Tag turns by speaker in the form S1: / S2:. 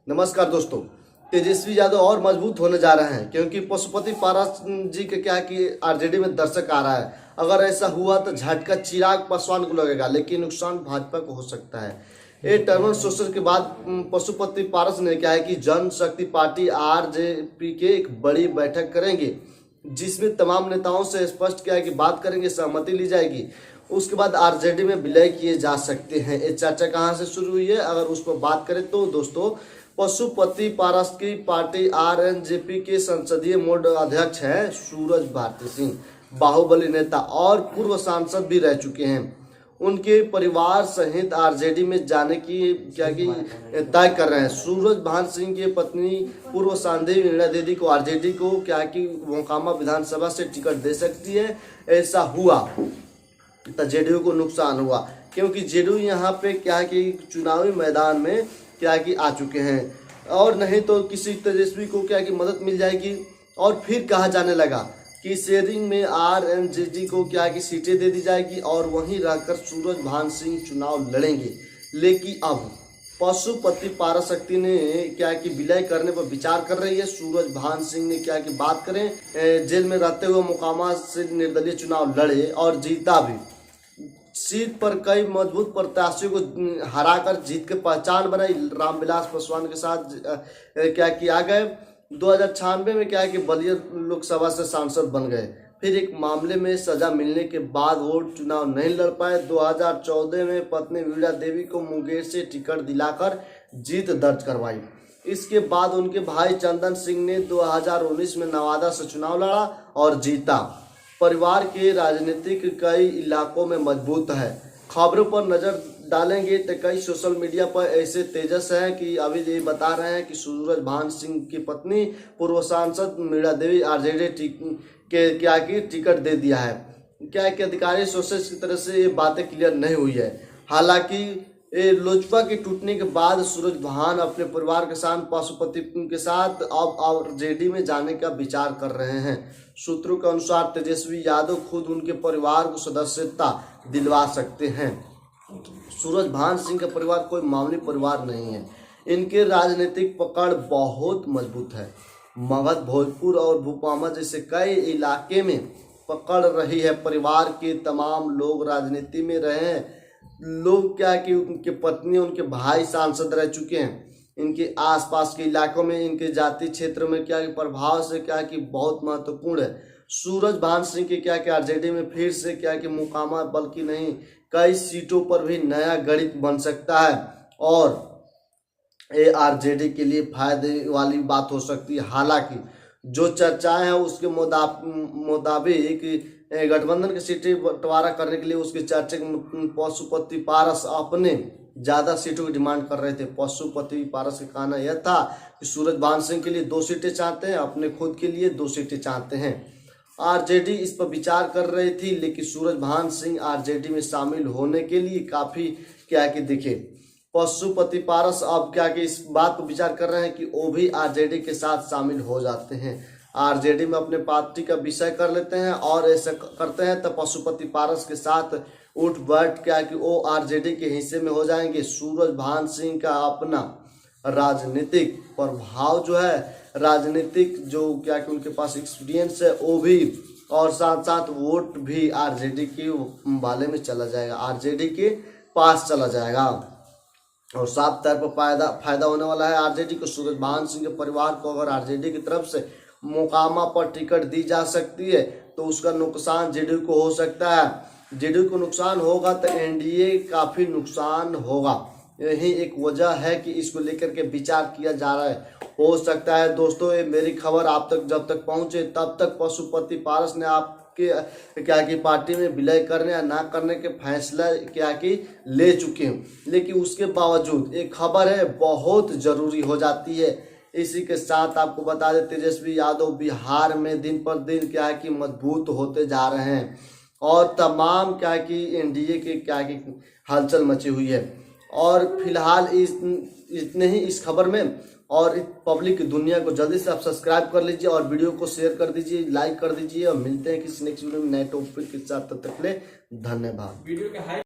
S1: नमस्कार दोस्तों। तेजस्वी यादव और मजबूत होने जा रहे हैं क्योंकि पशुपति पारस जी के क्या कि आरजेडी में दर्शक आ रहा है। अगर ऐसा हुआ तो झटका चिराग पासवान को लगेगा, लेकिन नुकसान भाजपा को हो सकता है। ये टर्मन सोशल के बाद पशुपति पारस ने क्या है कि जनशक्ति पार्टी आरजेपी के एक बड़ी बैठक करेंगे, जिसमें तमाम नेताओं से स्पष्ट क्या है कि बात करेंगे, सहमति ली जाएगी। उसके बाद आरजेडी में विलय किए जा सकते हैं। ये चर्चा कहाँ से शुरू हुई है, अगर उस पर बात करें तो दोस्तों, पशुपति पारस की पार्टी आरजेपी के संसदीय मोर्चा अध्यक्ष हैं सूरज भारती सिंह, बाहुबली नेता और पूर्व सांसद भी रह चुके हैं। उनके परिवार सहित आरजेडी में जाने की क्या कि तय कर रहे हैं। सूरज भान सिंह की पत्नी पूर्व सांसद वीणा देवी को आरजेडी को क्या कि मोकामा विधानसभा से टिकट दे सकती है। ऐसा हुआ तो जेडीयू को नुकसान हुआ, क्योंकि जेडीयू यहाँ पे क्या कि चुनावी मैदान में क्या कि आ चुके हैं, और नहीं तो किसी तेजस्वी को क्या कि मदद मिल जाएगी। और फिर कहा जाने लगा कि शेयरिंग में आरजेडी को क्या कि सीटें दे दी जाएगी और वहीं रहकर सूरज भान सिंह चुनाव लड़ेंगे। लेकिन अब पशुपति पारस शक्ति ने क्या कि विलय करने पर विचार कर रही है। सूरज भान सिंह ने क्या कि बात करें, जेल में रहते हुए मोकामा से निर्दलीय चुनाव लड़े और जीता भी। सीट पर कई मजबूत प्रत्याशियों को हराकर जीत के पहचान बनाई। रामविलास पासवान के साथ क्या किया गए। 2096 में क्या है कि बलिया लोकसभा से सांसद बन गए। फिर एक मामले में सजा मिलने के बाद वो चुनाव नहीं लड़ पाए। 2014 में पत्नी वीणा देवी को मुंगेर से टिकट दिलाकर जीत दर्ज करवाई। इसके बाद उनके भाई चंदन सिंह ने 2019 में नवादा से चुनाव लड़ा और जीता। परिवार के राजनीतिक कई इलाकों में मजबूत है। खबरों पर नजर डालेंगे तो कई सोशल मीडिया पर ऐसे तेजस हैं कि अभी ये बता रहे हैं कि सूरज भान सिंह की पत्नी पूर्व सांसद वीणा देवी आरजेडी के क्या की टिकट दे दिया है। क्या कि अधिकारी सोर्सेस की तरफ से ये बातें क्लियर नहीं हुई है। हालांकि लोजपा के टूटने के बाद सूरज भान अपने परिवार के साथ पशुपति के साथ अब आरजेडी में जाने का विचार कर रहे हैं। सूत्रों के अनुसार तेजस्वी यादव खुद उनके परिवार को सदस्यता दिलवा सकते हैं। सूरज भान सिंह का परिवार कोई मामूली परिवार नहीं है। इनके राजनीतिक पकड़ बहुत मजबूत है। मगध, भोजपुर और भोपाल जैसे कई इलाके में पकड़ रही है। परिवार के तमाम लोग राजनीति में रहे हैं। लोग क्या कि उनके पत्नी, उनके भाई सांसद रह चुके हैं। इनके आसपास के इलाकों में, इनके जाति क्षेत्र में क्या कि प्रभाव से क्या कि बहुत महत्वपूर्ण है। सूरज भान सिंह के क्या कि आरजेडी में फिर से क्या कि मुकामा बल्कि नहीं कई सीटों पर भी नया गणित बन सकता है और ये आरजेडी के लिए फायदे वाली बात हो सकती है। हालांकि जो चर्चाएं हैं उसके मुताबिक गठबंधन की सीटें बंटवारा करने के लिए उसके चर्चे पशुपति पारस अपने ज्यादा सीटों की डिमांड कर रहे थे। पशुपति पारस का कहना यह था कि सूरज भान सिंह के लिए 2 सीटें चाहते हैं, अपने खुद के लिए 2 सीटें चाहते हैं। आरजेडी इस पर विचार कर रही थी, लेकिन सूरज भान सिंह आरजेडी में शामिल होने के लिए काफी क्या कि दिखे। पशुपति पारस अब क्या कि इस बात पर विचार कर रहे हैं कि वो भी आरजेडी के साथ शामिल हो जाते हैं, आरजेडी में अपने पार्टी का विषय कर लेते हैं और ऐसा करते हैं तो पशुपति पारस के साथ उठ बैठ क्या कि वो आरजेडी के हिस्से में हो जाएंगे। सूरज भान सिंह का अपना राजनीतिक प्रभाव जो है, राजनीतिक जो क्या कि उनके पास एक्सपीरियंस है वो भी, और साथ साथ वोट भी आरजेडी के वाले में चला जाएगा, आरजेडी के पास चला जाएगा और साफ तौर पर फायदा होने वाला है आरजेडी को। सूरज भान सिंह के परिवार को अगर आरजेडी की तरफ से मोकामा पर टिकट दी जा सकती है तो उसका नुकसान जेडीयू को हो सकता है। जेडीयू को नुकसान होगा तो एनडीए काफी नुकसान होगा। यही एक वजह है कि इसको लेकर के विचार किया जा रहा है। हो सकता है दोस्तों ये मेरी खबर आप तक जब तक पहुंचे तब तक पशुपति पारस ने आपके क्या कि पार्टी में विलय करने या ना करने के फैसला क्या कि ले चुके हैं, लेकिन उसके बावजूद एक खबर है बहुत जरूरी हो जाती है। इसी के साथ आपको बता दें तेजस्वी यादव बिहार में दिन पर दिन क्या है कि मजबूत होते जा रहे हैं और तमाम क्या कि एनडीए के क्या कि हलचल मची हुई है। और फिलहाल इतने ही इस खबर में, और पब्लिक दुनिया को जल्दी से आप सब्सक्राइब कर लीजिए और वीडियो को शेयर कर दीजिए, लाइक कर दीजिए और मिलते हैं किसी नेक्स्ट वीडियो में नए टॉपिक के साथ। तब तक के लिए धन्यवाद।